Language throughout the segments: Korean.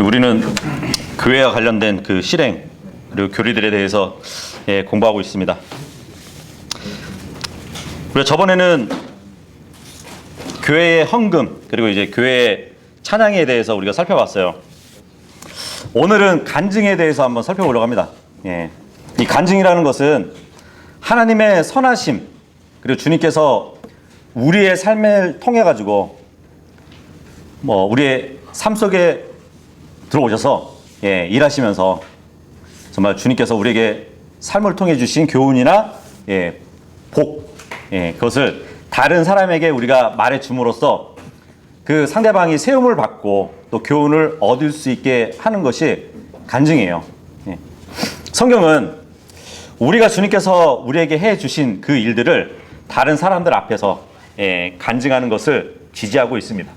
우리는 교회와 관련된 그 실행 그리고 교리들에 대해서 공부하고 있습니다. 우리가 저번에는 교회의 헌금 그리고 이제 교회의 찬양에 대해서 우리가 살펴봤어요. 오늘은 간증에 대해서 한번 살펴보려고 합니다. 이 간증이라는 것은 하나님의 선하심 그리고 주님께서 우리의 삶을 통해 가지고 우리의 삶 속에 들어오셔서 일하시면서 정말 주님께서 우리에게 삶을 통해 주신 교훈이나 복 그것을 다른 사람에게 우리가 말해 줌으로써 그 상대방이 세움을 받고 또 교훈을 얻을 수 있게 하는 것이 간증이에요. 성경은 우리가 주님께서 우리에게 해 주신 그 일들을 다른 사람들 앞에서 간증하는 것을 지지하고 있습니다.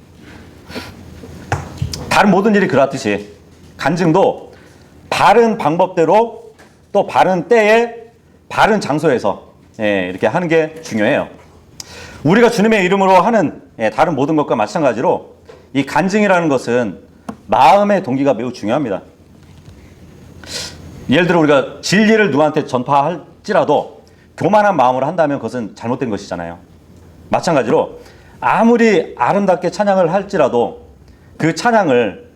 다른 모든 일이 그렇듯이 간증도 바른 방법대로 또 바른 때에 바른 장소에서 이렇게 하는 게 중요해요. 우리가 주님의 이름으로 하는 다른 모든 것과 마찬가지로 이 간증이라는 것은 마음의 동기가 매우 중요합니다. 예를 들어 우리가 진리를 누구한테 전파할지라도 교만한 마음으로 한다면 그것은 잘못된 것이잖아요. 마찬가지로 아무리 아름답게 찬양을 할지라도 그 찬양을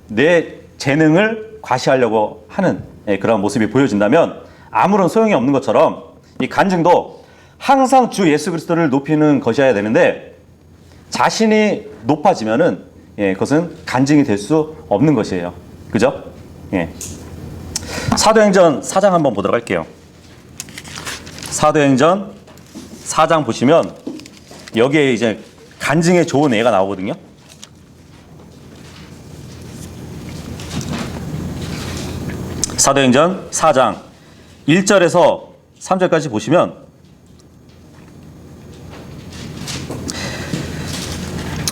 내 재능을 과시하려고 하는 그런 모습이 보여진다면 아무런 소용이 없는 것처럼 이 간증도 항상 주 예수 그리스도를 높이는 것이어야 되는데 자신이 높아지면은 그것은 간증이 될 수 없는 것이에요. 그죠? 사도행전 4장 한번 보도록 할게요. 사도행전 4장 보시면 여기에 이제 간증에 좋은 예가 나오거든요. 사도행전 4장 1절에서 3절까지 보시면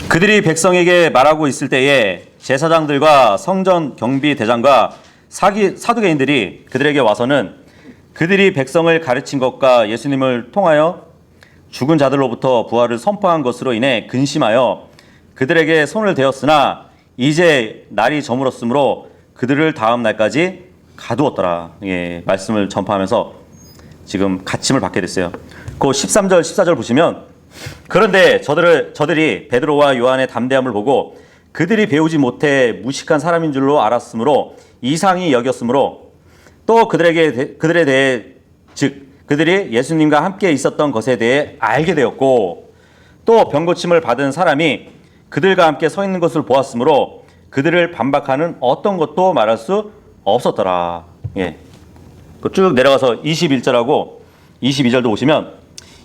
그들이 백성에게 말하고 있을 때에 제사장들과 성전 경비대장과 사두개인들이 그들에게 와서는 그들이 백성을 가르친 것과 예수님을 통하여 죽은 자들로부터 부활을 선포한 것으로 인해 근심하여 그들에게 손을 대었으나 이제 날이 저물었으므로 그들을 다음 날까지 가두었더라. 말씀을 전파하면서 지금 갇힘을 받게 됐어요. 그 13절 14절 보시면 그런데 저들이 베드로와 요한의 담대함을 보고 그들이 배우지 못해 무식한 사람인 줄로 알았으므로 이상히 여겼으므로 또 그들에 대해 즉 그들이 예수님과 함께 있었던 것에 대해 알게 되었고 또 병고침을 받은 사람이 그들과 함께 서 있는 것을 보았으므로 그들을 반박하는 어떤 것도 말할 수 없었더라. 쭉 내려가서 21절하고 22절도 보시면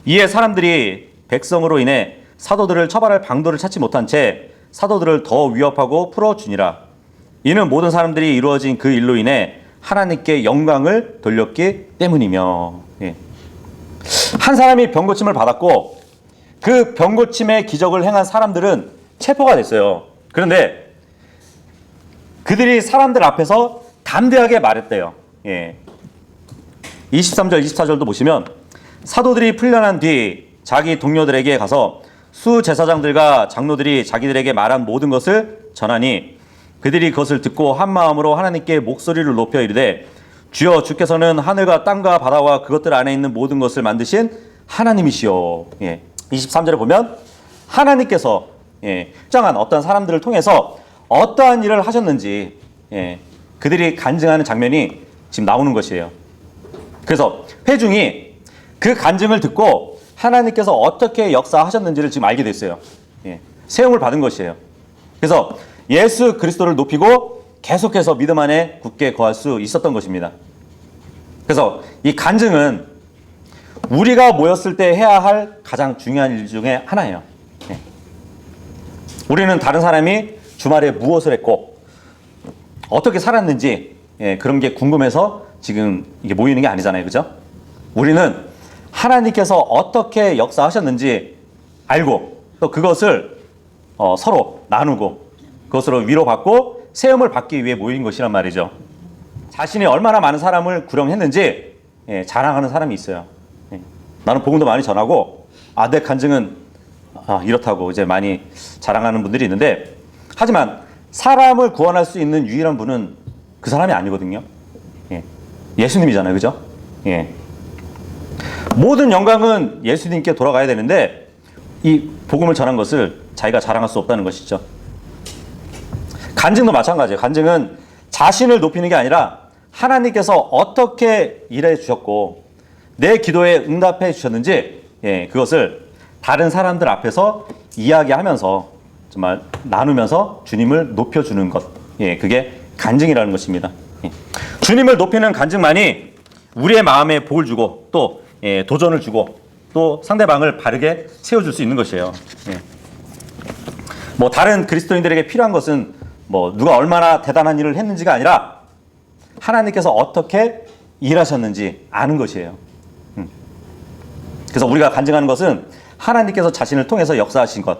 이에 사람들이 백성으로 인해 사도들을 처벌할 방도를 찾지 못한 채 사도들을 더 위협하고 풀어주니라. 이는 모든 사람들이 이루어진 그 일로 인해 하나님께 영광을 돌렸기 때문이며. 한 사람이 병고침을 받았고 그 병고침의 기적을 행한 사람들은 체포가 됐어요. 그런데 그들이 사람들 앞에서 담대하게 말했대요. 23절 24절도 보시면 사도들이 풀려난 뒤 자기 동료들에게 가서 수제사장들과 장로들이 자기들에게 말한 모든 것을 전하니 그들이 그것을 듣고 한 마음으로 하나님께 목소리를 높여 이르되 주여 주께서는 하늘과 땅과 바다와 그것들 안에 있는 모든 것을 만드신 하나님이시오. 23절에 보면 하나님께서 특정한 어떤 사람들을 통해서 어떠한 일을 하셨는지 그들이 간증하는 장면이 지금 나오는 것이에요. 그래서 회중이 그 간증을 듣고 하나님께서 어떻게 역사하셨는지를 지금 알게 됐어요. 세움을 받은 것이에요. 그래서 예수 그리스도를 높이고 계속해서 믿음 안에 굳게 거할 수 있었던 것입니다. 그래서 이 간증은 우리가 모였을 때 해야 할 가장 중요한 일 중에 하나예요. 우리는 다른 사람이 주말에 무엇을 했고 어떻게 살았는지 그런 게 궁금해서 지금 이게 모이는 게 아니잖아요. 그죠? 우리는 하나님께서 어떻게 역사하셨는지 알고 또 그것을 서로 나누고 그것으로 위로받고 세움을 받기 위해 모인 것이란 말이죠. 자신이 얼마나 많은 사람을 구령했는지 자랑하는 사람이 있어요. 나는 복음도 많이 전하고 내 간증은 이렇다고 이제 많이 자랑하는 분들이 있는데 하지만 사람을 구원할 수 있는 유일한 분은 그 사람이 아니거든요. 예. 예수님이잖아요. 그죠? 예. 모든 영광은 예수님께 돌아가야 되는데 이 복음을 전한 것을 자기가 자랑할 수 없다는 것이죠. 간증도 마찬가지예요. 간증은 자신을 높이는 게 아니라 하나님께서 어떻게 일해 주셨고 내 기도에 응답해 주셨는지 그것을 다른 사람들 앞에서 이야기하면서 정말 나누면서 주님을 높여주는 것. 그게 간증이라는 것입니다. 주님을 높이는 간증만이 우리의 마음에 복을 주고 또 도전을 주고 또 상대방을 바르게 세워줄 수 있는 것이에요. 뭐 다른 그리스도인들에게 필요한 것은 뭐 누가 얼마나 대단한 일을 했는지가 아니라 하나님께서 어떻게 일하셨는지 아는 것이에요. 그래서 우리가 간증하는 것은 하나님께서 자신을 통해서 역사하신 것,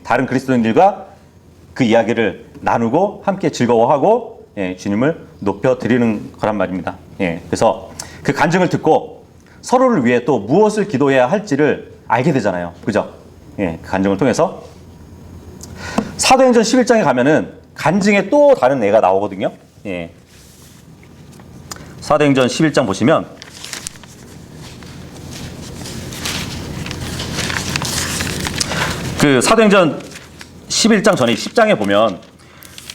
다른 그리스도인들과 그 이야기를 나누고 함께 즐거워하고 주님을 높여드리는 거란 말입니다. 그래서 그 간증을 듣고 서로를 위해 또 무엇을 기도해야 할지를 알게 되잖아요. 그죠? 그 간증을 통해서 사도행전 11장에 가면은 간증에 또 다른 애가 나오거든요. 사도행전 11장 보시면 그 사도행전 11장 전에 10장에 보면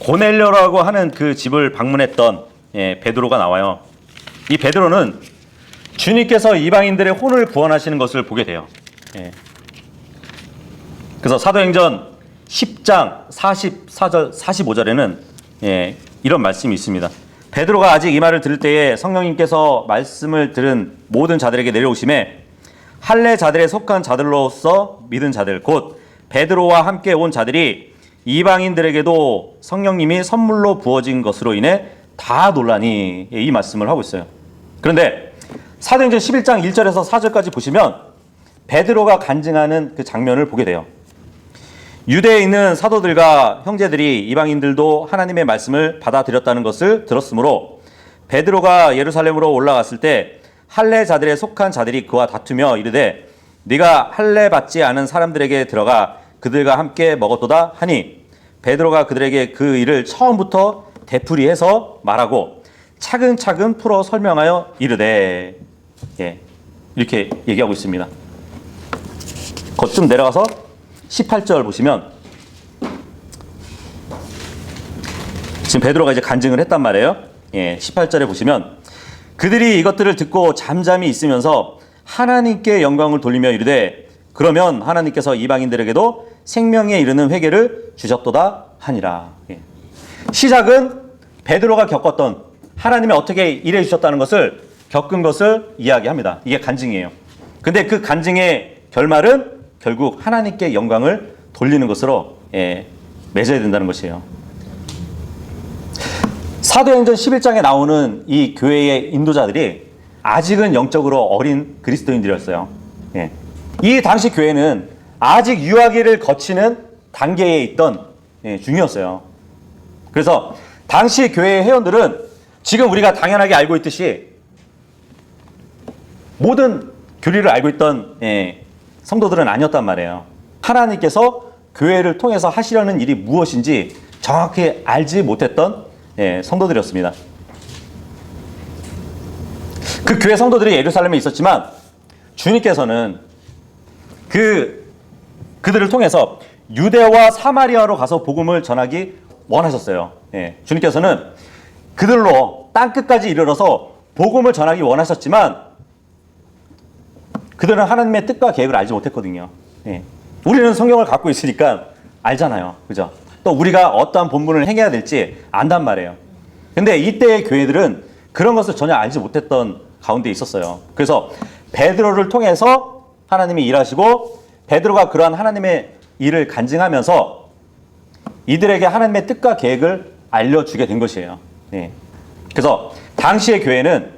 고넬료라고 하는 그 집을 방문했던 베드로가 나와요. 이 베드로는 주님께서 이방인들의 혼을 구원하시는 것을 보게 돼요. 그래서 사도행전 10장 44절 45절에는 이런 말씀이 있습니다. 베드로가 아직 이 말을 들을 때에 성령님께서 말씀을 들은 모든 자들에게 내려오심에 할례 자들에 속한 자들로서 믿은 자들 곧 베드로와 함께 온 자들이 이방인들에게도 성령님이 선물로 부어진 것으로 인해 다 놀라니 이 말씀을 하고 있어요. 그런데 사도행전 11장 1절에서 4절까지 보시면 베드로가 간증하는 그 장면을 보게 돼요. 유대에 있는 사도들과 형제들이 이방인들도 하나님의 말씀을 받아들였다는 것을 들었으므로 베드로가 예루살렘으로 올라갔을 때 할례 자들에 속한 자들이 그와 다투며 이르되 네가 할례 받지 않은 사람들에게 들어가 그들과 함께 먹었도다 하니 베드로가 그들에게 그 일을 처음부터 되풀이해서 말하고 차근차근 풀어 설명하여 이르되 이렇게 얘기하고 있습니다. 좀 내려가서 18절 보시면 지금 베드로가 이제 간증을 했단 말이에요. 18절에 보시면 그들이 이것들을 듣고 잠잠히 있으면서 하나님께 영광을 돌리며 이르되 그러면 하나님께서 이방인들에게도 생명에 이르는 회개를 주셨도다 하니라. 시작은 베드로가 겪었던 하나님이 어떻게 일해 주셨다는 것을 겪은 것을 이야기합니다. 이게 간증이에요. 근데 그 간증의 결말은 결국 하나님께 영광을 돌리는 것으로 맺어야 된다는 것이에요. 사도행전 11장에 나오는 이 교회의 인도자들이 아직은 영적으로 어린 그리스도인들이었어요. 이 당시 교회는 아직 유아기를 거치는 단계에 있던 중이었어요. 그래서 당시 교회의 회원들은 지금 우리가 당연하게 알고 있듯이 모든 교리를 알고 있던 성도들은 아니었단 말이에요. 하나님께서 교회를 통해서 하시려는 일이 무엇인지 정확히 알지 못했던 성도들이었습니다. 그 교회 성도들이 예루살렘에 있었지만 주님께서는 그들을 통해서 유대와 사마리아로 가서 복음을 전하기 원하셨어요. 주님께서는 그들로 땅끝까지 이르러서 복음을 전하기 원하셨지만 그들은 하나님의 뜻과 계획을 알지 못했거든요. 우리는 성경을 갖고 있으니까 알잖아요. 그죠? 또 우리가 어떠한 본분을 행해야 될지 안단 말이에요. 근데 이때의 교회들은 그런 것을 전혀 알지 못했던 가운데 있었어요. 그래서 베드로를 통해서 하나님이 일하시고 베드로가 그러한 하나님의 일을 간증하면서 이들에게 하나님의 뜻과 계획을 알려주게 된 것이에요. 그래서 당시의 교회는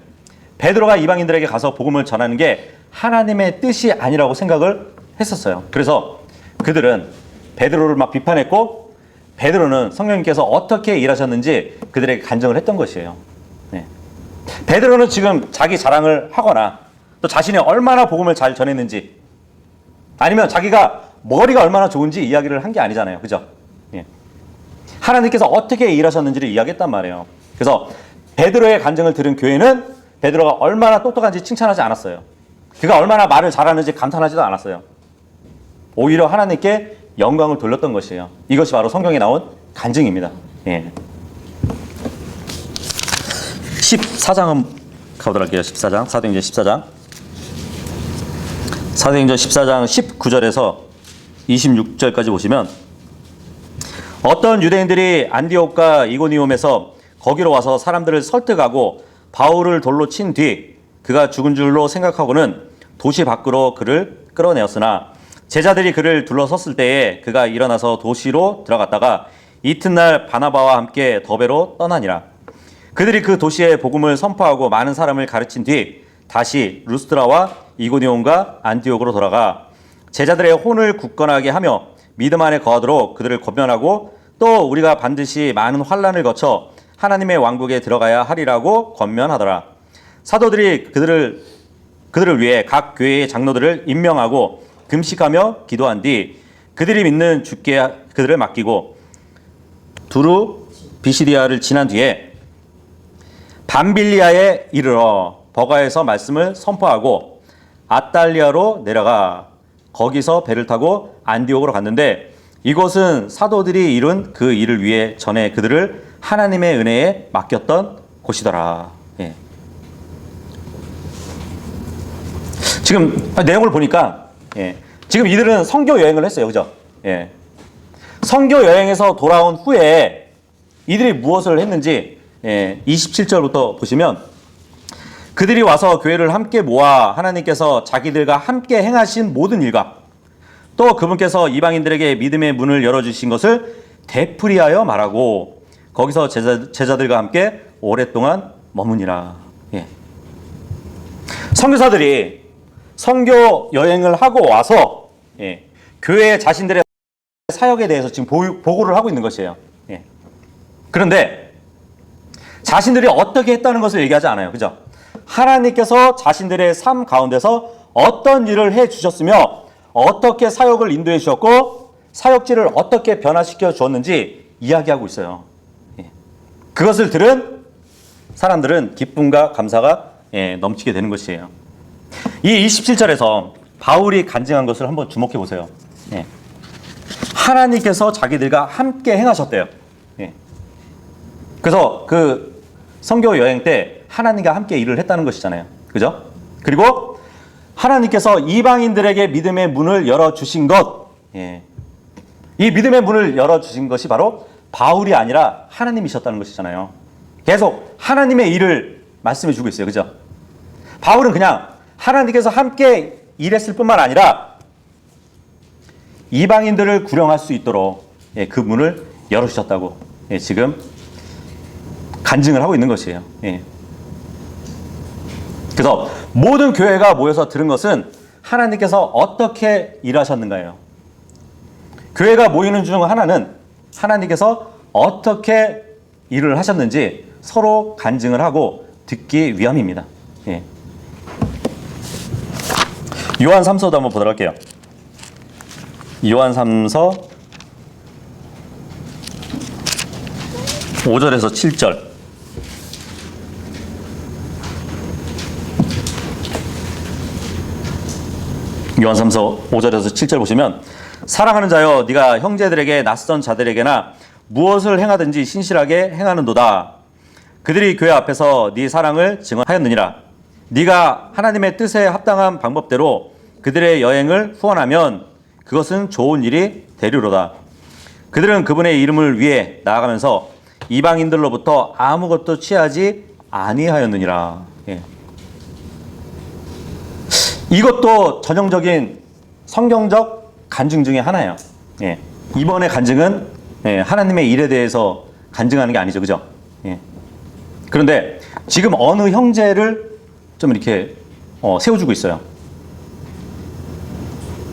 베드로가 이방인들에게 가서 복음을 전하는 게 하나님의 뜻이 아니라고 생각을 했었어요. 그래서 그들은 베드로를 막 비판했고 베드로는 성령님께서 어떻게 일하셨는지 그들에게 간증을 했던 것이에요. 베드로는 지금 자기 자랑을 하거나 또 자신이 얼마나 복음을 잘 전했는지 아니면 자기가 머리가 얼마나 좋은지 이야기를 한 게 아니잖아요. 그죠? 하나님께서 어떻게 일하셨는지를 이야기했단 말이에요. 그래서 베드로의 간증을 들은 교회는 베드로가 얼마나 똑똑한지 칭찬하지 않았어요. 그가 얼마나 말을 잘하는지 감탄하지도 않았어요. 오히려 하나님께 영광을 돌렸던 것이에요. 이것이 바로 성경에 나온 간증입니다. 예. 14장은 가보도록 할게요. 14장, 사도행전 14장. 사도행전 14장 19절에서 26절까지 보시면 어떤 유대인들이 안디옥과 이고니움에서 거기로 와서 사람들을 설득하고 바울을 돌로 친 뒤 그가 죽은 줄로 생각하고는 도시 밖으로 그를 끌어내었으나 제자들이 그를 둘러섰을 때에 그가 일어나서 도시로 들어갔다가 이튿날 바나바와 함께 더베로 떠나니라. 그들이 그 도시에 복음을 선포하고 많은 사람을 가르친 뒤 다시 루스드라와 이고니온과 안디옥으로 돌아가 제자들의 혼을 굳건하게 하며 믿음 안에 거하도록 그들을 권면하고 또 우리가 반드시 많은 환난을 거쳐 하나님의 왕국에 들어가야 하리라고 권면하더라. 사도들이 그들을 위해 각 교회의 장로들을 임명하고 금식하며 기도한 뒤 그들이 믿는 주께 그들을 맡기고 두루 비시디아를 지난 뒤에 밤빌리아에 이르러 버가에서 말씀을 선포하고 아달리아로 내려가 거기서 배를 타고 안디옥으로 갔는데 이곳은 사도들이 이룬 그 일을 위해 전에 그들을 하나님의 은혜에 맡겼던 곳이더라. 예. 지금 내용을 보니까 지금 이들은 선교 여행을 했어요. 그죠? 예. 선교 여행에서 돌아온 후에 이들이 무엇을 했는지 27절부터 보시면 그들이 와서 교회를 함께 모아 하나님께서 자기들과 함께 행하신 모든 일과 또 그분께서 이방인들에게 믿음의 문을 열어주신 것을 되풀이하여 말하고 거기서 제자들과 함께 오랫동안 머무니라. 예. 선교사들이 선교 여행을 하고 와서 교회 자신들의 사역에 대해서 지금 보고를 하고 있는 것이에요. 예. 그런데 자신들이 어떻게 했다는 것을 얘기하지 않아요. 그죠? 하나님께서 자신들의 삶 가운데서 어떤 일을 해 주셨으며 어떻게 사역을 인도해 주셨고 사역지를 어떻게 변화시켜 주었는지 이야기하고 있어요. 예. 그것을 들은 사람들은 기쁨과 감사가 넘치게 되는 것이에요. 이 27절에서 바울이 간증한 것을 한번 주목해 보세요. 예. 하나님께서 자기들과 함께 행하셨대요. 예. 그래서 그 선교 여행 때 하나님과 함께 일을 했다는 것이잖아요. 그죠? 그리고 하나님께서 이방인들에게 믿음의 문을 열어주신 것, 이 믿음의 문을 열어주신 것이 바로 바울이 아니라 하나님이셨다는 것이잖아요. 계속 하나님의 일을 말씀해 주고 있어요. 그죠? 바울은 그냥 하나님께서 함께 일했을 뿐만 아니라 이방인들을 구령할 수 있도록 그 문을 열어주셨다고 지금 간증을 하고 있는 것이에요. 그래서 모든 교회가 모여서 들은 것은 하나님께서 어떻게 일하셨는가요? 교회가 모이는 중 하나는 하나님께서 어떻게 일을 하셨는지 서로 간증을 하고 듣기 위함입니다. 요한 3서도 한번 보도록 할게요. 요한 3서 5절에서 7절. 요한 3서 5절에서 7절 보시면 사랑하는 자여 네가 형제들에게 낯선 자들에게나 무엇을 행하든지 신실하게 행하는도다. 그들이 교회 앞에서 네 사랑을 증언하였느니라. 네가 하나님의 뜻에 합당한 방법대로 그들의 여행을 후원하면 그것은 좋은 일이 되리로다. 그들은 그분의 이름을 위해 나아가면서 이방인들로부터 아무것도 취하지 아니하였느니라. 이것도 전형적인 성경적 간증 중에 하나예요. 이번의 간증은 하나님의 일에 대해서 간증하는 게 아니죠. 그죠? 그런데 지금 어느 형제를 좀 이렇게 세워주고 있어요.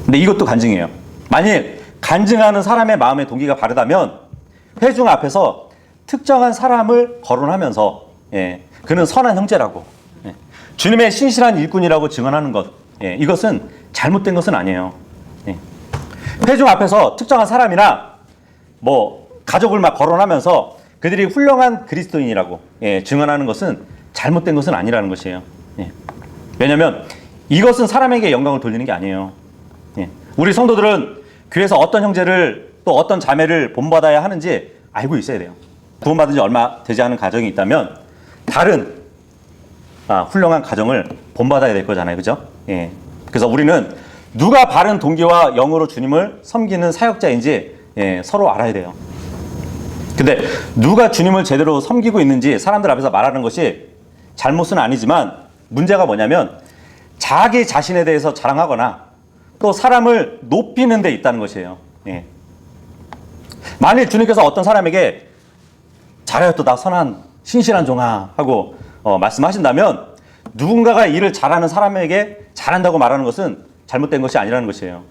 근데 이것도 간증이에요. 만약 간증하는 사람의 마음의 동기가 바르다면 회중 앞에서 특정한 사람을 거론하면서 그는 선한 형제라고 주님의 신실한 일꾼이라고 증언하는 것, 이것은 잘못된 것은 아니에요. 회중 앞에서 특정한 사람이나 뭐 가족을 막 거론하면서 그들이 훌륭한 그리스도인이라고 증언하는 것은 잘못된 것은 아니라는 것이에요. 왜냐하면 이것은 사람에게 영광을 돌리는 게 아니에요. 우리 성도들은 교회에서 어떤 형제를 또 어떤 자매를 본받아야 하는지 알고 있어야 돼요. 구원받은 지 얼마 되지 않은 가정이 있다면 다른 훌륭한 가정을 본받아야 될 거잖아요. 그죠? 그래서 우리는 누가 바른 동기와 영으로 주님을 섬기는 사역자인지 서로 알아야 돼요. 근데 누가 주님을 제대로 섬기고 있는지 사람들 앞에서 말하는 것이 잘못은 아니지만 문제가 뭐냐면 자기 자신에 대해서 자랑하거나 또 사람을 높이는 데 있다는 것이에요. 만일 주님께서 어떤 사람에게 잘하였도다 선한 신실한 종아 하고 말씀하신다면 누군가가 일을 잘하는 사람에게 잘한다고 말하는 것은 잘못된 것이 아니라는 것이에요.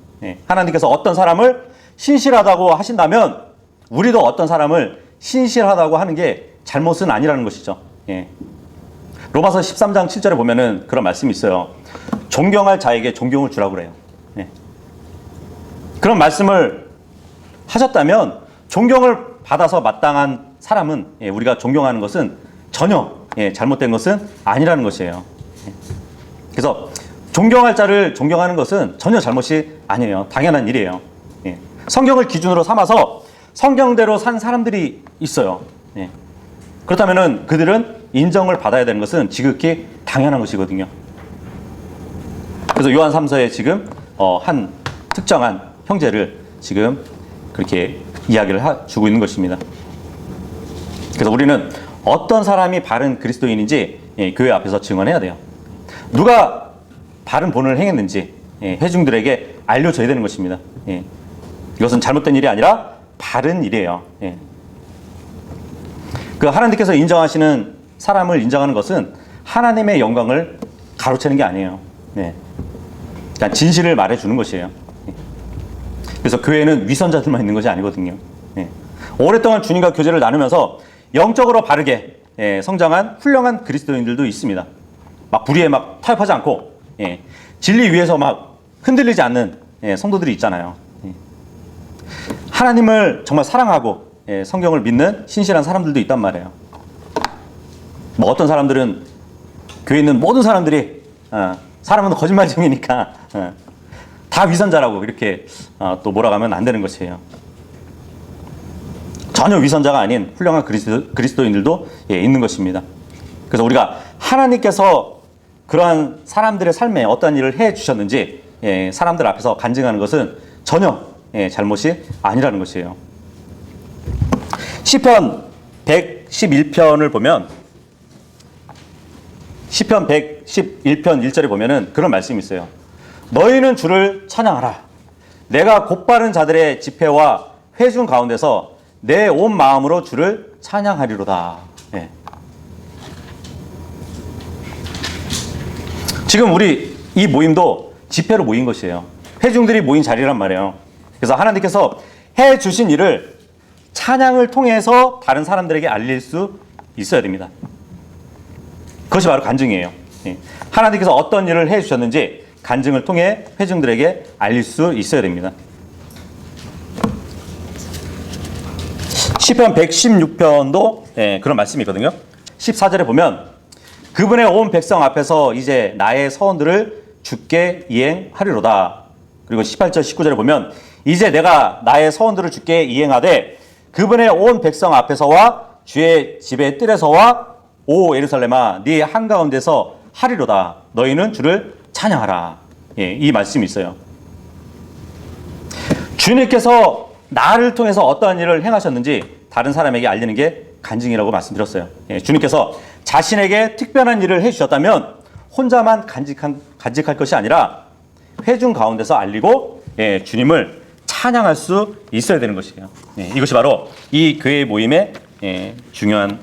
하나님께서 어떤 사람을 신실하다고 하신다면 우리도 어떤 사람을 신실하다고 하는 게 잘못은 아니라는 것이죠. 로마서 13장 7절에 보면은 그런 말씀이 있어요. 존경할 자에게 존경을 주라고 그래요. 그런 말씀을 하셨다면 존경을 받아서 마땅한 사람은 우리가 존경하는 것은 전혀 잘못된 것은 아니라는 것이에요. 그래서 존경할 자를 존경하는 것은 전혀 잘못이 아니에요. 당연한 일이에요. 성경을 기준으로 삼아서 성경대로 산 사람들이 있어요. 그렇다면 그들은 인정을 받아야 되는 것은 지극히 당연한 것이거든요. 그래서 요한 3서에 지금 한 특정한 형제를 지금 그렇게 이야기를 주고 있는 것입니다. 그래서 우리는 어떤 사람이 바른 그리스도인인지 교회 앞에서 증언해야 돼요. 누가 바른 본을 행했는지 회중들에게 알려줘야 되는 것입니다. 이것은 잘못된 일이 아니라 바른 일이에요. 그 하나님께서 인정하시는 사람을 인정하는 것은 하나님의 영광을 가로채는 게 아니에요. 그냥 진실을 말해주는 것이에요. 그래서 교회에는 위선자들만 있는 것이 아니거든요. 오랫동안 주님과 교제를 나누면서 영적으로 바르게 성장한 훌륭한 그리스도인들도 있습니다. 막 불의에 막 타협하지 않고 진리 위에서 막 흔들리지 않는 성도들이 있잖아요. 하나님을 정말 사랑하고 성경을 믿는 신실한 사람들도 있단 말이에요. 뭐 어떤 사람들은 교회에 있는 모든 사람들이 사람은 거짓말쟁이니까 다 위선자라고 이렇게 또 몰아가면 안 되는 것이에요. 전혀 위선자가 아닌 훌륭한 그리스도인들도 있는 것입니다. 그래서 우리가 하나님께서 그러한 사람들의 삶에 어떤 일을 해 주셨는지 사람들 앞에서 간증하는 것은 전혀 잘못이 아니라는 것이에요. 시편 111편을 보면 시편 111편 1절에 보면은 그런 말씀이 있어요. 너희는 주를 찬양하라. 내가 곧바른 자들의 집회와 회중 가운데서 내 온 마음으로 주를 찬양하리로다. 지금 우리 이 모임도 집회로 모인 것이에요. 회중들이 모인 자리란 말이에요. 그래서 하나님께서 해 주신 일을 찬양을 통해서 다른 사람들에게 알릴 수 있어야 됩니다. 그것이 바로 간증이에요. 하나님께서 어떤 일을 해 주셨는지 간증을 통해 회중들에게 알릴 수 있어야 됩니다. 시편 116편도 그런 말씀이 있거든요. 14절에 보면 그분의 온 백성 앞에서 이제 나의 서원들을 주께 이행하리로다. 그리고 18절 19절에 보면 이제 내가 나의 서원들을 주께 이행하되 그분의 온 백성 앞에서와 주의 집의 뜰에서와 오 예루살렘아 네 한가운데서 하리로다. 너희는 주를 찬양하라. 이 말씀이 있어요. 주님께서 나를 통해서 어떠한 일을 행하셨는지 다른 사람에게 알리는 게 간증이라고 말씀드렸어요. 주님께서 자신에게 특별한 일을 해주셨다면 혼자만 간직할 것이 아니라 회중 가운데서 알리고 주님을 찬양할 수 있어야 되는 것이에요. 이것이 바로 이 교회 모임의 중요한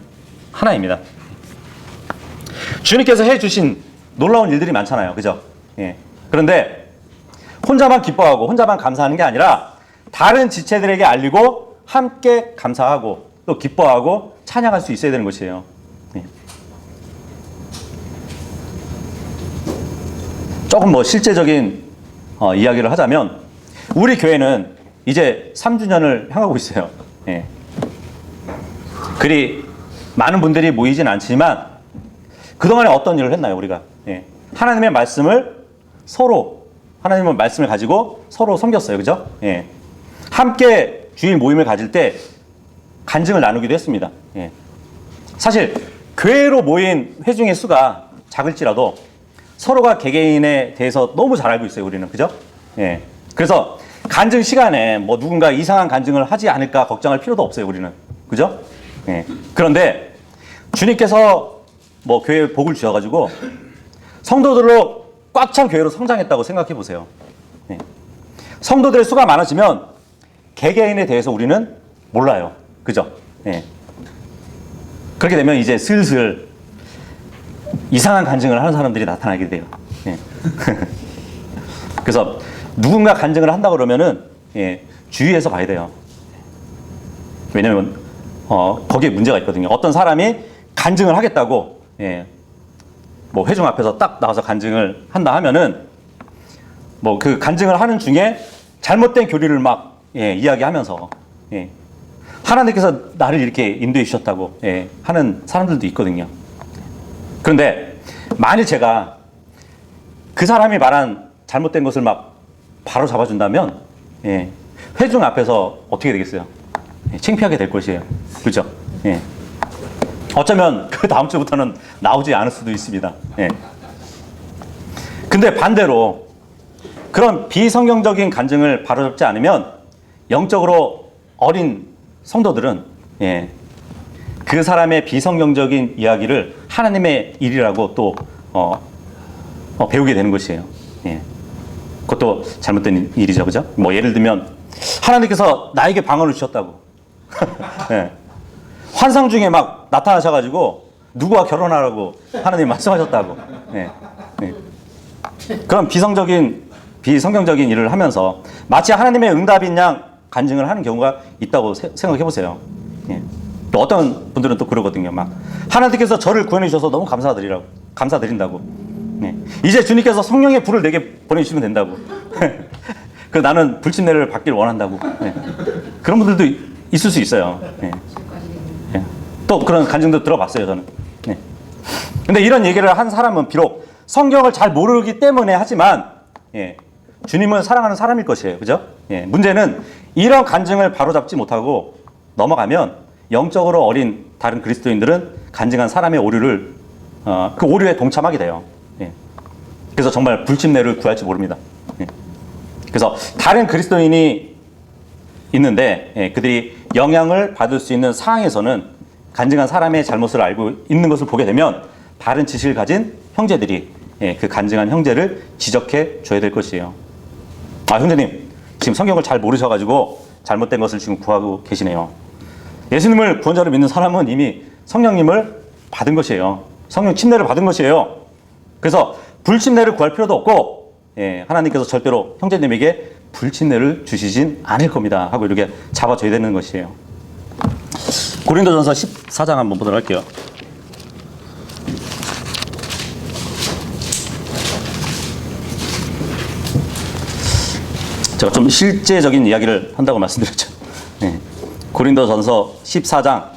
하나입니다. 주님께서 해주신 놀라운 일들이 많잖아요. 그죠? 그런데 혼자만 기뻐하고 혼자만 감사하는 게 아니라 다른 지체들에게 알리고 함께 감사하고 또 기뻐하고 찬양할 수 있어야 되는 것이에요. 조금 뭐 실제적인 이야기를 하자면 우리 교회는 이제 3주년을 향하고 있어요. 그리 많은 분들이 모이진 않지만 그동안에 어떤 일을 했나요, 우리가? 예. 하나님의 말씀을 하나님의 말씀을 가지고 서로 섬겼어요. 그죠? 예. 함께 주일 모임을 가질 때 간증을 나누기도 했습니다. 예. 사실 교회로 모인 회중의 수가 작을지라도 서로가 개개인에 대해서 너무 잘 알고 있어요, 우리는. 그죠? 예. 그래서 간증 시간에 뭐 누군가 이상한 간증을 하지 않을까 걱정할 필요도 없어요, 우리는. 그죠? 예. 그런데 주님께서 뭐 교회에 복을 주셔가지고 성도들로 꽉 찬 교회로 성장했다고 생각해 보세요. 예. 성도들의 수가 많아지면 개개인에 대해서 우리는 몰라요. 그죠? 예. 그렇게 되면 이제 슬슬 이상한 간증을 하는 사람들이 나타나게 돼요. 예. 그래서 누군가 간증을 한다 그러면은 예, 주의해서 봐야 돼요. 왜냐면 거기에 문제가 있거든요. 어떤 사람이 간증을 하겠다고 예, 뭐 회중 앞에서 딱 나와서 간증을 한다 하면은 뭐 그 간증을 하는 중에 잘못된 교리를 막 예, 이야기하면서 예, 하나님께서 나를 이렇게 인도해 주셨다고 예, 하는 사람들도 있거든요. 그런데 만일 제가 그 사람이 말한 잘못된 것을 막 바로 잡아준다면 예, 회중 앞에서 어떻게 되겠어요? 예, 창피하게 될 것이에요. 그렇죠? 예. 어쩌면 그 다음 주부터는 나오지 않을 수도 있습니다. 예. 근데 반대로 그런 비성경적인 간증을 바로잡지 않으면 영적으로 어린 성도들은 예, 그 사람의 비성경적인 이야기를 하나님의 일이라고 또 배우게 되는 것이에요. 예. 그것도 잘못된 일이죠, 그죠? 뭐 예를 들면 하나님께서 나에게 방언을 주셨다고 예. 환상 중에 막 나타나셔가지고 누구와 결혼하라고 하나님 말씀하셨다고 예. 예. 그런 비성경적인 일을 하면서 마치 하나님의 응답인 양 간증을 하는 경우가 있다고 생각해 보세요. 예. 또 어떤 분들은 또 그러거든요. 막 하나님께서 저를 구원해 주셔서 너무 감사드린다고. 예. 이제 주님께서 성령의 불을 내게 보내주시면 된다고. 그 나는 불침례를 받길 원한다고. 예. 그런 분들도 있을 수 있어요. 예. 예. 또 그런 간증도 들어봤어요, 저는. 예. 근데 이런 얘기를 한 사람은 비록 성경을 잘 모르기 때문에 하지만 예. 주님을 사랑하는 사람일 것이에요. 그죠? 예. 문제는 이런 간증을 바로잡지 못하고 넘어가면 영적으로 어린 다른 그리스도인들은 간증한 사람의 오류를 그 오류에 동참하게 돼요. 예. 그래서 정말 불침례를 구할지 모릅니다. 예. 그래서 다른 그리스도인이 있는데 예, 그들이 영향을 받을 수 있는 상황에서는 간증한 사람의 잘못을 알고 있는 것을 보게 되면 바른 지식을 가진 형제들이 예, 그 간증한 형제를 지적해 줘야 될 것이에요. 아, 형제님 지금 성경을 잘 모르셔가지고 잘못된 것을 지금 구하고 계시네요. 예수님을 구원자로 믿는 사람은 이미 성령님을 받은 것이에요. 성령 침례를 받은 것이에요. 그래서 불침례를 구할 필요도 없고 예, 하나님께서 절대로 형제님에게 불침례를 주시진 않을 겁니다 하고 이렇게 잡아줘야 되는 것이에요. 고린도전서 14장 한번 보도록 할게요. 제가 좀 실제적인 이야기를 한다고 말씀드렸죠. 네. 고린도전서 14장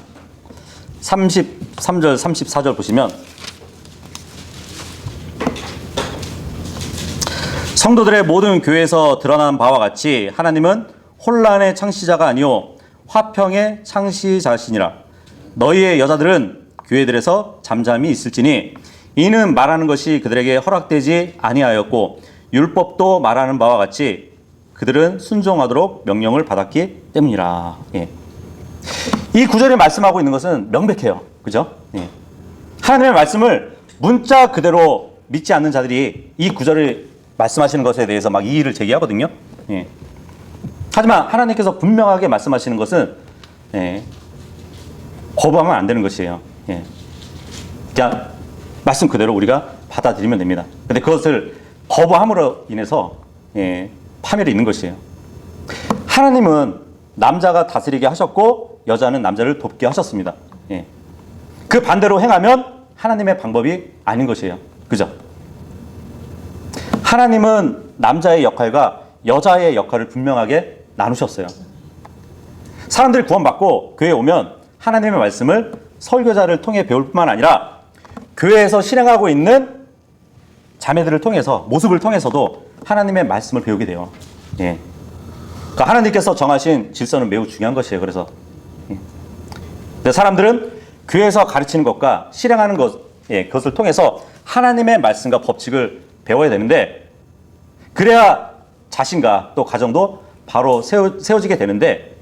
33절 34절 보시면 성도들의 모든 교회에서 드러난 바와 같이 하나님은 혼란의 창시자가 아니오 화평의 창시자시니라. 너희의 여자들은 교회들에서 잠잠히 있을지니 이는 말하는 것이 그들에게 허락되지 아니하였고 율법도 말하는 바와 같이 그들은 순종하도록 명령을 받았기 때문이라. 예. 이 구절이 말씀하고 있는 것은 명백해요. 그죠? 예. 하나님의 말씀을 문자 그대로 믿지 않는 자들이 이 구절을 말씀하시는 것에 대해서 막 이의를 제기하거든요. 예. 하지만 하나님께서 분명하게 말씀하시는 것은 예. 거부하면 안 되는 것이에요. 예. 그냥 말씀 그대로 우리가 받아들이면 됩니다. 근데 그것을 거부함으로 인해서 예. 파멸이 있는 것이에요. 하나님은 남자가 다스리게 하셨고 여자는 남자를 돕게 하셨습니다. 예. 그 반대로 행하면 하나님의 방법이 아닌 것이에요. 그죠? 하나님은 남자의 역할과 여자의 역할을 분명하게 나누셨어요. 사람들이 구원받고 교회에 오면 하나님의 말씀을 설교자를 통해 배울 뿐만 아니라 교회에서 실행하고 있는 자매들을 통해서, 모습을 통해서도 하나님의 말씀을 배우게 돼요. 예. 그러니까 하나님께서 정하신 질서는 매우 중요한 것이에요. 그래서 사람들은 교회에서 가르치는 것과 실행하는 것, 그것을 통해서 하나님의 말씀과 법칙을 배워야 되는데, 그래야 자신과 또 가정도 바로 세워지게 되는데,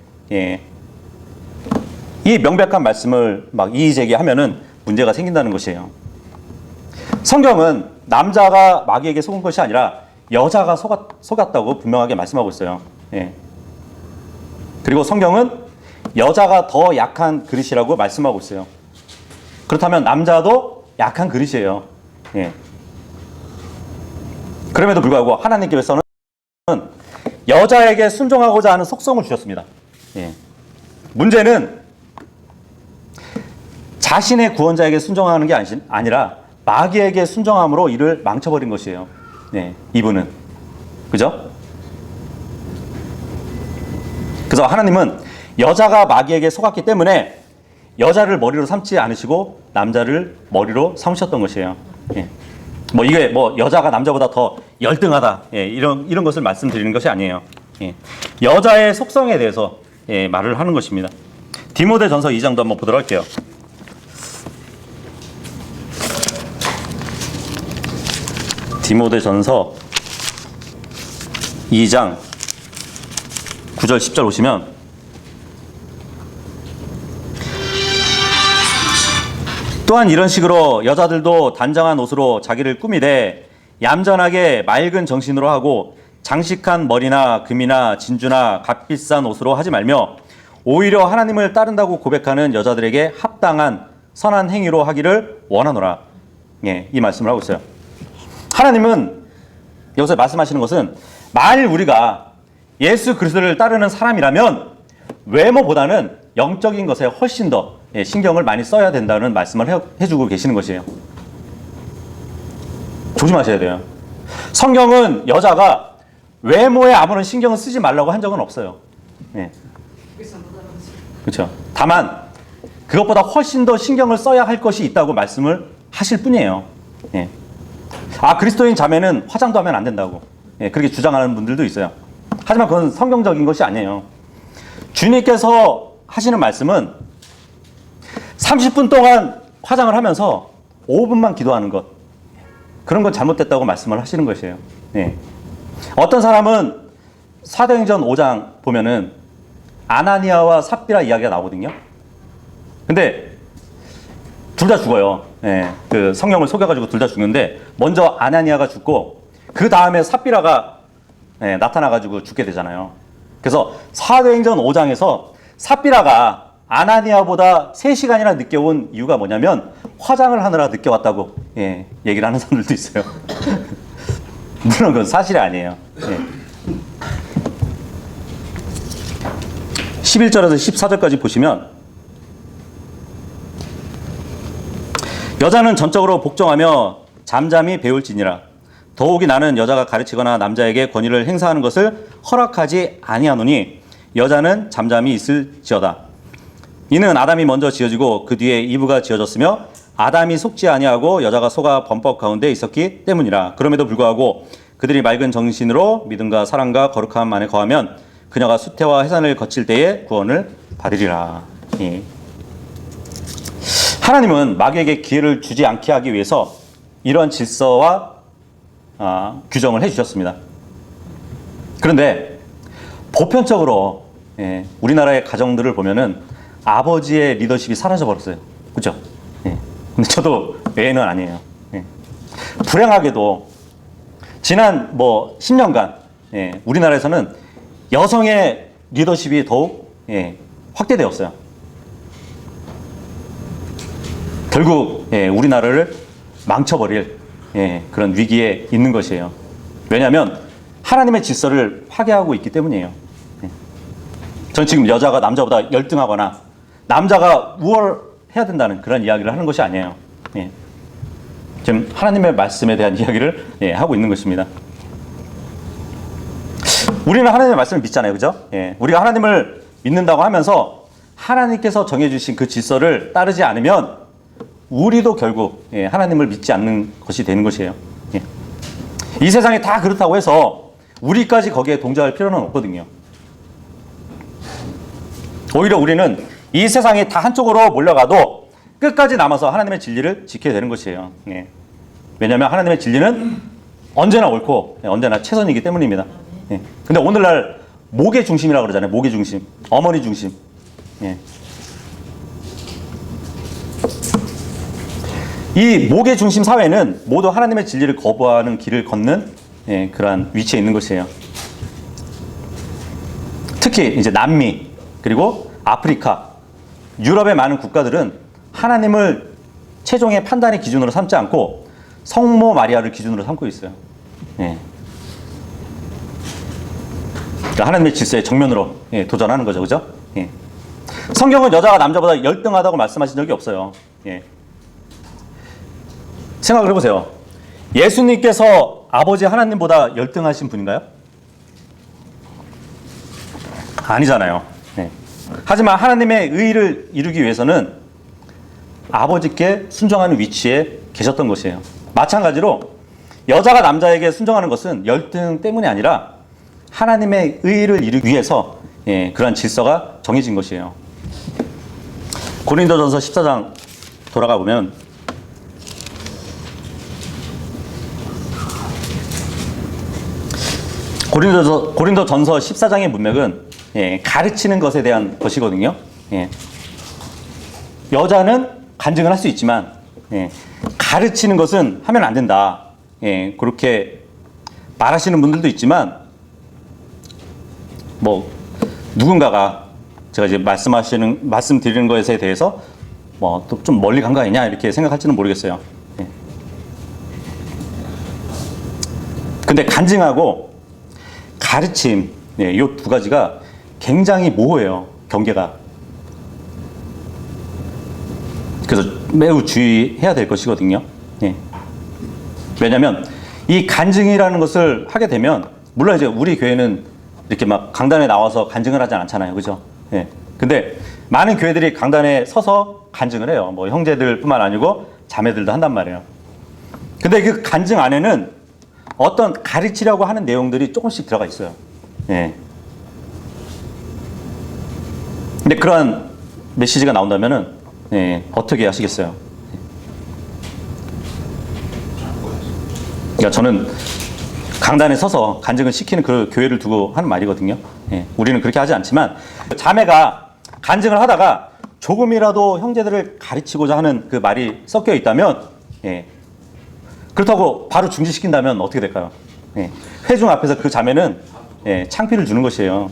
이 명백한 말씀을 막 이의제기하면은 문제가 생긴다는 것이에요. 성경은 남자가 마귀에게 속은 것이 아니라 여자가 속았다고 분명하게 말씀하고 있어요. 그리고 성경은 여자가 더 약한 그릇이라고 말씀하고 있어요. 그렇다면 남자도 약한 그릇이에요. 그럼에도 불구하고 하나님께서는 여자에게 순종하고자 하는 속성을 주셨습니다. 문제는 자신의 구원자에게 순종하는 게 아니라 마귀에게 순종함으로 이를 망쳐버린 것이에요. 이분은. 그죠? 그래서 하나님은 여자가 마귀에게 속았기 때문에 여자를 머리로 삼지 않으시고 남자를 머리로 삼으셨던 것이에요. 이게 여자가 남자보다 더 열등하다, 이런 것을 말씀드리는 것이 아니에요. 여자의 속성에 대해서 말을 하는 것입니다. 디모데전서 2장도 한번 보도록 할게요. 디모데전서 2장 9절 10절 보시면, 또한 이런 식으로 여자들도 단정한 옷으로 자기를 꾸미되 얌전하게 맑은 정신으로 하고 장식한 머리나 금이나 진주나 값비싼 옷으로 하지 말며 오히려 하나님을 따른다고 고백하는 여자들에게 합당한 선한 행위로 하기를 원하노라. 이 말씀을 하고 있어요. 하나님은 여기서 말씀하시는 것은, 만일 우리가 예수 그리스도를 따르는 사람이라면 외모보다는 영적인 것에 훨씬 더 신경을 많이 써야 된다는 말씀을 해주고 계시는 것이에요. 조심하셔야 돼요. 성경은 여자가 외모에 아무런 신경을 쓰지 말라고 한 적은 없어요. 그렇죠. 다만 그것보다 훨씬 더 신경을 써야 할 것이 있다고 말씀을 하실 뿐이에요. 그리스도인 자매는 화장도 하면 안 된다고 그렇게 주장하는 분들도 있어요. 하지만 그건 성경적인 것이 아니에요. 주님께서 하시는 말씀은 30분 동안 화장을 하면서 5분만 기도하는 것, 그런 건 잘못됐다고 말씀을 하시는 것이에요. 어떤 사람은 사도행전 5장 보면은 아나니아와 삽비라 이야기가 나오거든요. 근데 둘 다 죽어요. 그 성령을 속여가지고 둘 다 죽는데, 먼저 아나니아가 죽고 그 다음에 삽비라가 나타나가지고 죽게 되잖아요. 그래서 사도행전 5장에서 삽비라가 아나니아보다 3시간이나 늦게 온 이유가 뭐냐면 화장을 하느라 늦게 왔다고 얘기를 하는 사람들도 있어요. 물론 그건 사실이 아니에요. 11절에서 14절까지 보시면, 여자는 전적으로 복종하며 잠잠히 배울지니라. 더욱이 나는 여자가 가르치거나 남자에게 권위를 행사하는 것을 허락하지 아니하노니 여자는 잠잠히 있을지어다. 이는 아담이 먼저 지어지고 그 뒤에 이브가 지어졌으며 아담이 속지 아니하고 여자가 속아 범법 가운데 있었기 때문이라. 그럼에도 불구하고 그들이 맑은 정신으로 믿음과 사랑과 거룩함 안에 거하면 그녀가 수태와 해산을 거칠 때에 구원을 받으리라. 하나님은 마귀에게 기회를 주지 않게 하기 위해서 이러한 질서와 규정을 해주셨습니다. 그런데 보편적으로 우리나라의 가정들을 보면은 아버지의 리더십이 사라져 버렸어요. 그렇죠? 근데 저도 외에는 아니에요. 불행하게도 지난 10년간 우리나라에서는 여성의 리더십이 더욱 확대되었어요. 결국 우리나라를 망쳐버릴 그런 위기에 있는 것이에요. 왜냐하면 하나님의 질서를 파괴하고 있기 때문이에요. 전 지금 여자가 남자보다 열등하거나 남자가 우월해야 된다는 그런 이야기를 하는 것이 아니에요. 지금 하나님의 말씀에 대한 이야기를 하고 있는 것입니다. 우리는 하나님의 말씀을 믿잖아요. 그죠? 우리가 하나님을 믿는다고 하면서 하나님께서 정해주신 그 질서를 따르지 않으면 우리도 결국 하나님을 믿지 않는 것이 되는 것이에요. 이 세상이 다 그렇다고 해서 우리까지 거기에 동조할 필요는 없거든요. 오히려 우리는 이 세상이 다 한쪽으로 몰려가도 끝까지 남아서 하나님의 진리를 지켜야 되는 것이에요. 왜냐하면 하나님의 진리는 언제나 옳고 언제나 최선이기 때문입니다. 근데 오늘날 목의 중심이라고 그러잖아요. 목의 중심, 어머니 중심. 이 목의 중심 사회는 모두 하나님의 진리를 거부하는 길을 걷는 그러한 위치에 있는 것이에요. 특히 이제 남미 그리고 아프리카, 유럽의 많은 국가들은 하나님을 최종의 판단의 기준으로 삼지 않고 성모 마리아를 기준으로 삼고 있어요. 그러니까 하나님의 질서에 정면으로 도전하는 거죠, 그죠? 성경은 여자가 남자보다 열등하다고 말씀하신 적이 없어요. 생각을 해보세요. 예수님께서 아버지 하나님보다 열등하신 분인가요? 아니잖아요. 하지만 하나님의 의의를 이루기 위해서는 아버지께 순종하는 위치에 계셨던 것이에요. 마찬가지로 여자가 남자에게 순종하는 것은 열등 때문이 아니라 하나님의 의의를 이루기 위해서 그러한 질서가 정해진 것이에요. 고린도전서 14장 돌아가 보면 고린도전서 14장의 문맥은 가르치는 것에 대한 것이거든요. 여자는 간증을 할 수 있지만 가르치는 것은 하면 안 된다. 그렇게 말하시는 분들도 있지만 뭐 누군가가 제가 이제 말씀드리는 것에 대해서 뭐 또 좀 멀리 간 거 아니냐 이렇게 생각할지는 모르겠어요. 근데 간증하고 가르침 이 두 가지가 굉장히 모호해요. 경계가. 그래서 매우 주의해야 될 것이거든요. 왜냐하면 이 간증이라는 것을 하게 되면 물론 이제 우리 교회는 이렇게 막 강단에 나와서 간증을 하지 않잖아요, 그죠? 근데 많은 교회들이 강단에 서서 간증을 해요. 뭐 형제들뿐만 아니고 자매들도 한단 말이에요. 근데 그 간증 안에는 어떤 가르치려고 하는 내용들이 조금씩 들어가 있어요. 근데 그러한 메시지가 나온다면은 어떻게 하시겠어요? 그러니까 저는 강단에 서서 간증을 시키는 그 교회를 두고 하는 말이거든요. 우리는 그렇게 하지 않지만 자매가 간증을 하다가 조금이라도 형제들을 가르치고자 하는 그 말이 섞여 있다면 그렇다고 바로 중지시킨다면 어떻게 될까요? 회중 앞에서 그 자매는 창피를 주는 것이에요.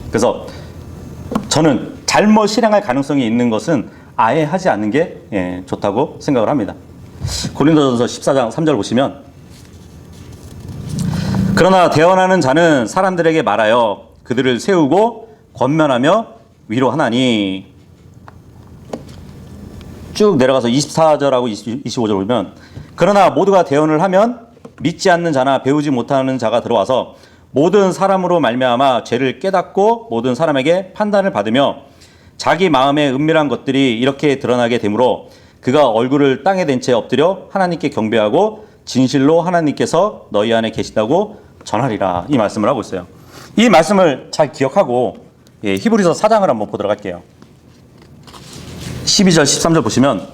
그래서 저는 잘못 실행할 가능성이 있는 것은 아예 하지 않는 게 좋다고 생각을 합니다. 고린도전서 14장 3절 보시면 그러나 대언하는 자는 사람들에게 말하여 그들을 세우고 권면하며 위로하나니 쭉 내려가서 24절하고 25절 보면 그러나 모두가 대언을 하면 믿지 않는 자나 배우지 못하는 자가 들어와서 모든 사람으로 말미암아 죄를 깨닫고 모든 사람에게 판단을 받으며 자기 마음의 은밀한 것들이 이렇게 드러나게 되므로 그가 얼굴을 땅에 댄 채 엎드려 하나님께 경배하고 진실로 하나님께서 너희 안에 계시다고 전하리라. 이 말씀을 하고 있어요. 이 말씀을 잘 기억하고 히브리서 4장을 한번 보도록 할게요. 12절 13절 보시면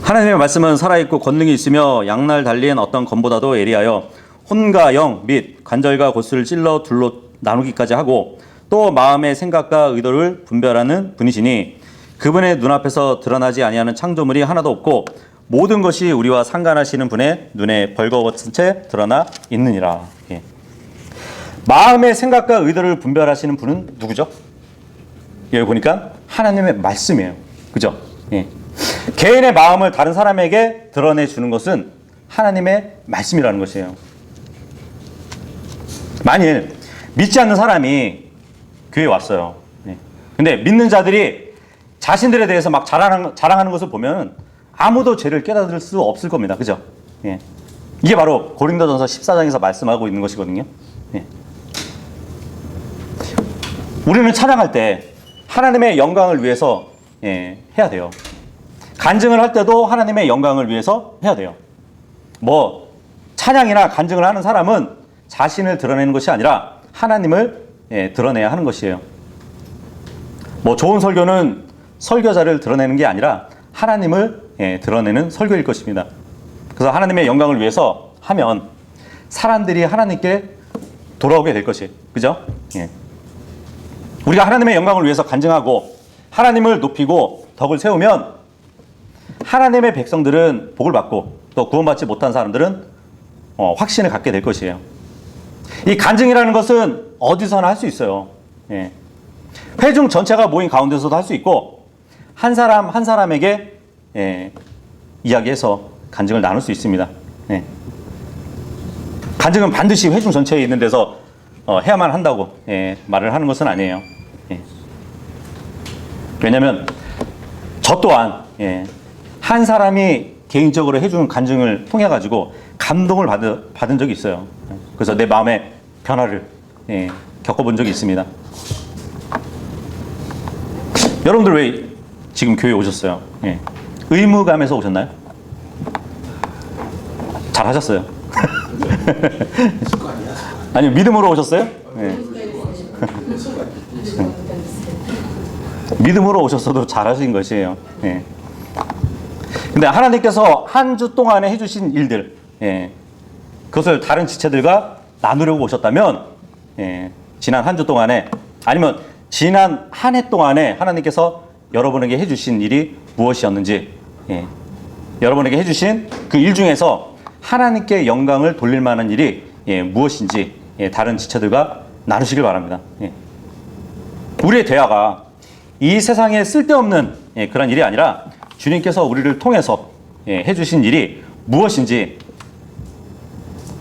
하나님의 말씀은 살아있고 권능이 있으며 양날 달린 어떤 검보다도 예리하여 혼과 영 및 관절과 골수를 찔러 둘로 나누기까지 하고 또 마음의 생각과 의도를 분별하는 분이시니 그분의 눈앞에서 드러나지 아니하는 창조물이 하나도 없고 모든 것이 우리와 상관하시는 분의 눈에 벌거벗은 채 드러나 있느니라. 마음의 생각과 의도를 분별하시는 분은 누구죠? 여기 보니까 하나님의 말씀이에요. 그죠? 개인의 마음을 다른 사람에게 드러내주는 것은 하나님의 말씀이라는 것이에요. 만일 믿지 않는 사람이 교회에 왔어요. 근데 믿는 자들이 자신들에 대해서 막 자랑하는 것을 보면 아무도 죄를 깨달을 수 없을 겁니다. 그죠? 이게 바로 고린도전서 14장에서 말씀하고 있는 것이거든요. 우리는 찬양할 때 하나님의 영광을 위해서 해야 돼요. 간증을 할 때도 하나님의 영광을 위해서 해야 돼요. 뭐 찬양이나 간증을 하는 사람은 자신을 드러내는 것이 아니라 하나님을 드러내야 하는 것이에요. 뭐 좋은 설교는 설교자를 드러내는 게 아니라 하나님을 드러내는 설교일 것입니다. 그래서 하나님의 영광을 위해서 하면 사람들이 하나님께 돌아오게 될 것이, 그죠? 우리가 하나님의 영광을 위해서 간증하고 하나님을 높이고 덕을 세우면 하나님의 백성들은 복을 받고 또 구원받지 못한 사람들은 확신을 갖게 될 것이에요. 이 간증이라는 것은 어디서나 할 수 있어요. 회중 전체가 모인 가운데서도 할 수 있고 한 사람 한 사람에게 이야기해서 간증을 나눌 수 있습니다. 간증은 반드시 회중 전체에 있는 데서 해야만 한다고 말을 하는 것은 아니에요. 왜냐하면 저 또한 한 사람이 개인적으로 해주는 간증을 통해 가지고 감동을 받은 적이 있어요. 그래서 내 마음의 변화를 겪어본 적이 있습니다. 여러분들 왜 지금 교회에 오셨어요? 의무감에서 오셨나요? 잘하셨어요. 아니요, 믿음으로 오셨어요? 믿음으로 오셨어도 잘하신 것이에요. 근데 하나님께서 한 주 동안에 해주신 일들, 그것을 다른 지체들과 나누려고 오셨다면, 지난 한 주 동안에, 아니면 지난 한 해 동안에 하나님께서 여러분에게 해주신 일이 무엇이었는지, 여러분에게 해주신 그 일 중에서 하나님께 영광을 돌릴 만한 일이 무엇인지 다른 지체들과 나누시길 바랍니다. 우리의 대화가 이 세상에 쓸데없는 그런 일이 아니라 주님께서 우리를 통해서 해주신 일이 무엇인지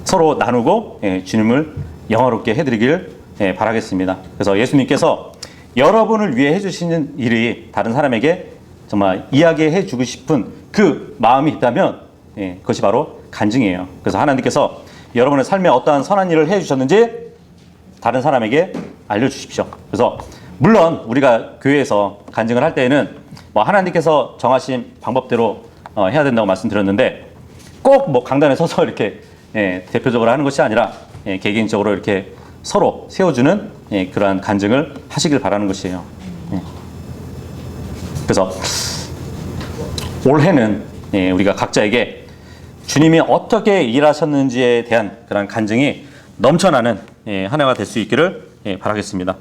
서로 나누고 주님을 영화롭게 해드리길 바라겠습니다. 그래서 예수님께서 여러분을 위해 해주시는 일이 다른 사람에게 정말 이야기해 주고 싶은 그 마음이 있다면 그것이 바로 간증이에요. 그래서 하나님께서 여러분의 삶에 어떠한 선한 일을 해주셨는지 다른 사람에게 알려주십시오. 그래서 물론 우리가 교회에서 간증을 할 때에는 뭐 하나님께서 정하신 방법대로 해야 된다고 말씀드렸는데 꼭 뭐 강단에 서서 이렇게 대표적으로 하는 것이 아니라 개개인적으로 이렇게 서로 세워주는 그러한 간증을 하시길 바라는 것이에요. 그래서 올해는 우리가 각자에게 주님이 어떻게 일하셨는지에 대한 그런 간증이 넘쳐나는 한 해가 될 수 있기를 바라겠습니다.